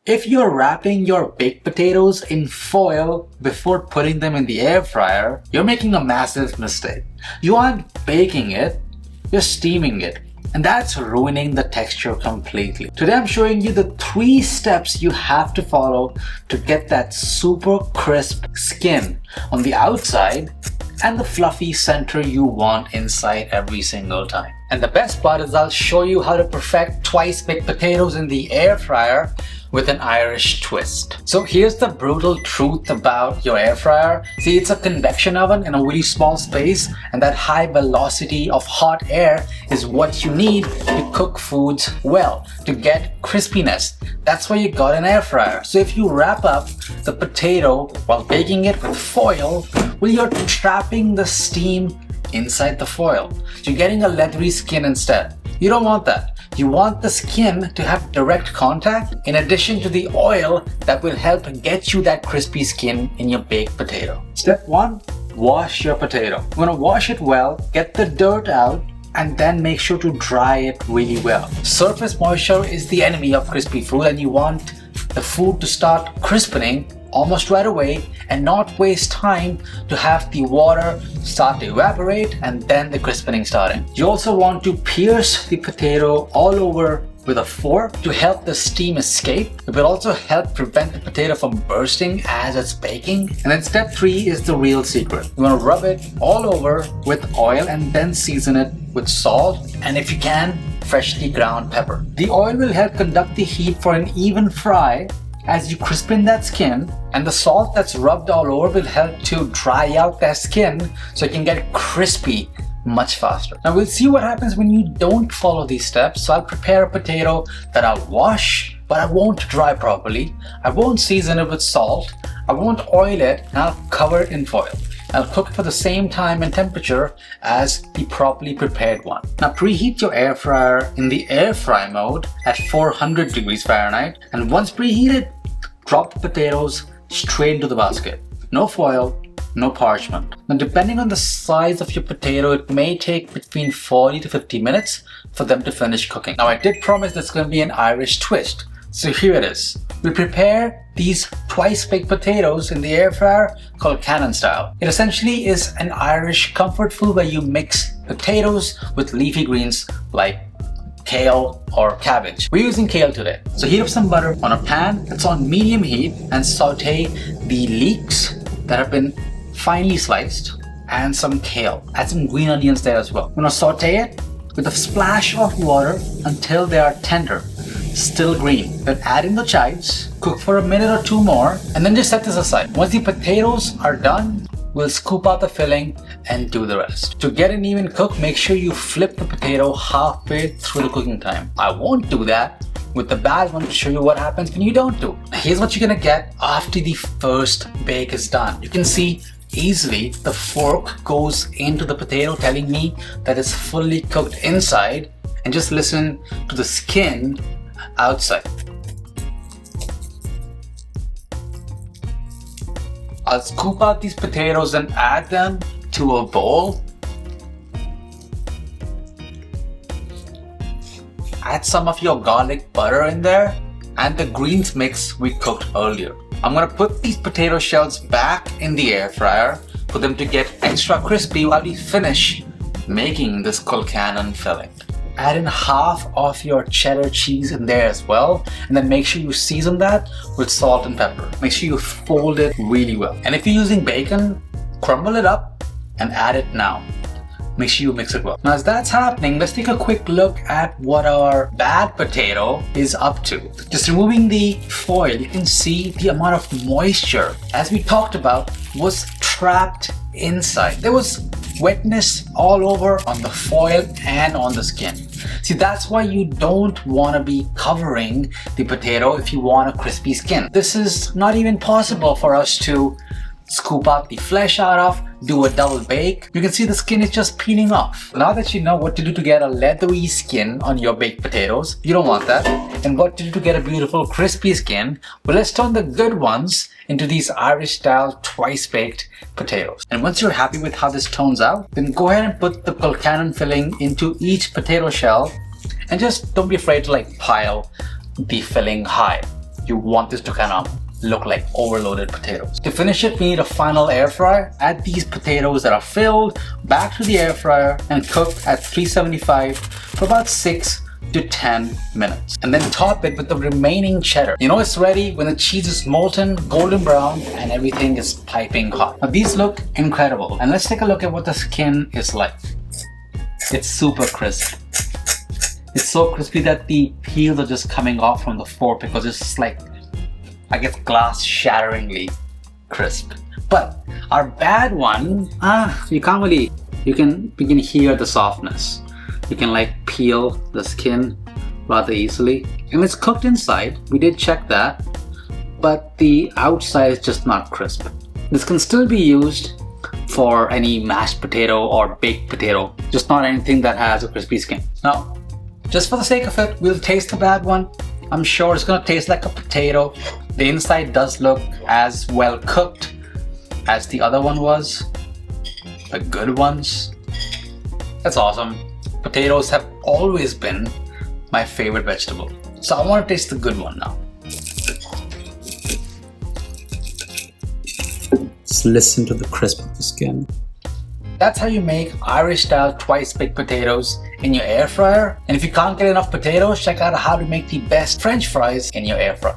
If you're wrapping your baked potatoes in foil before putting them in the air fryer, you're making a massive mistake. You aren't baking it, you're steaming it. And that's ruining the texture completely. Today I'm showing you the 3 steps you have to follow to get that super crisp skin on the outside and the fluffy center you want inside every single time. And the best part is I'll show you how to perfect twice baked potatoes in the air fryer with an Irish twist. So here's the brutal truth about your air fryer. See, it's a convection oven in a really small space, and that high velocity of hot air is what you need to cook foods well, to get crispiness. That's why you got an air fryer. So if you wrap up the potato while baking it with foil, well, you're trapping the steam inside the foil. You're getting a leathery skin instead. You don't want that. You want the skin to have direct contact in addition to the oil that will help get you that crispy skin in your baked potato. Step 1, wash your potato. You want to wash it well, get the dirt out, and then make sure to dry it really well. Surface moisture is the enemy of crispy food, and you want the food to start crispening almost right away and not waste time to have the water start to evaporate and then the crispening starting. You also want to pierce the potato all over with a fork to help the steam escape. It will also help prevent the potato from bursting as it's baking. And then step 3 is the real secret. You want to rub it all over with oil and then season it with salt and, if you can, freshly ground pepper. The oil will help conduct the heat for an even fry as you crispen that skin, and the salt that's rubbed all over will help to dry out that skin so it can get crispy much faster. Now we'll see what happens when you don't follow these steps. So I'll prepare a potato that I'll wash, but I won't dry properly. I won't season it with salt. I won't oil it, and I'll cover it in foil. I'll cook it for the same time and temperature as the properly prepared one. Now preheat your air fryer in the air fry mode at 400 degrees Fahrenheit, and once preheated, drop the potatoes straight into the basket. No foil, no parchment. Now depending on the size of your potato, it may take between 40 to 50 minutes for them to finish cooking. Now I did promise there's going to be an Irish twist, so here it is. We prepare these twice baked potatoes in the air fryer Colcannon style. It essentially is an Irish comfort food where you mix potatoes with leafy greens like kale or cabbage. We're using kale today. So heat up some butter on a pan that's on medium heat and saute the leeks that have been finely sliced and some kale. Add some green onions there as well. We're gonna saute it with a splash of water until they are tender, still green. Then add in the chives, cook for a minute or 2 more, and then just set this aside. Once the potatoes are done, we'll scoop out the filling and do the rest. To get an even cook, make sure you flip the potato halfway through the cooking time. I won't do that with the bad one to show you what happens when you don't do. Here's what you're gonna get after the first bake is done. You can see easily the fork goes into the potato, telling me that it's fully cooked inside, and just listen to the skin outside. I'll scoop out these potatoes and add them to a bowl. Add some of your garlic butter in there and the greens mix we cooked earlier. I'm gonna put these potato shells back in the air fryer for them to get extra crispy while we finish making this Colcannon filling. Add in half of your cheddar cheese in there as well, and then make sure you season that with salt and pepper. Make sure you fold it really well. And if you're using bacon, crumble it up and add it now. Make sure you mix it well. Now as that's happening, let's take a quick look at what our bad potato is up to. Just removing the foil, you can see the amount of moisture, as we talked about, was trapped inside. There was wetness all over on the foil and on the skin. See, that's why you don't want to be covering the potato if you want a crispy skin. This is not even possible for us to scoop out the flesh out of, do a double bake. You can see the skin is just peeling off. Now that you know what to do to get a leathery skin on your baked potatoes, you don't want that, and what to do to get a beautiful crispy skin, well, let's turn the good ones into these Irish style twice baked potatoes. And once you're happy with how this turns out, then go ahead and put the Colcannon filling into each potato shell, and just don't be afraid to pile the filling high. You want this to kind of look like overloaded potatoes. To finish it, we need a final air fryer. Add these potatoes that are filled back to the air fryer and cook at 375 for about 6 to 10 minutes. And then top it with the remaining cheddar. You know it's ready when the cheese is molten, golden brown, and everything is piping hot. Now these look incredible. And let's take a look at what the skin is like. It's super crisp. It's so crispy that the peels are just coming off from the fork because it's just like, I guess, glass shatteringly crisp. But our bad one, you can't really, you can hear the softness. You can like peel the skin rather easily. And it's cooked inside, we did check that, but the outside is just not crisp. This can still be used for any mashed potato or baked potato, just not anything that has a crispy skin. Now, just for the sake of it, we'll taste the bad one. I'm sure it's gonna taste like a potato. The inside does look as well cooked as the other one was. The good ones. That's awesome. Potatoes have always been my favorite vegetable. So I want to taste the good one now. Just listen to the crisp of the skin. That's how you make Irish style twice baked potatoes in your air fryer. And if you can't get enough potatoes, check out how to make the best French fries in your air fryer.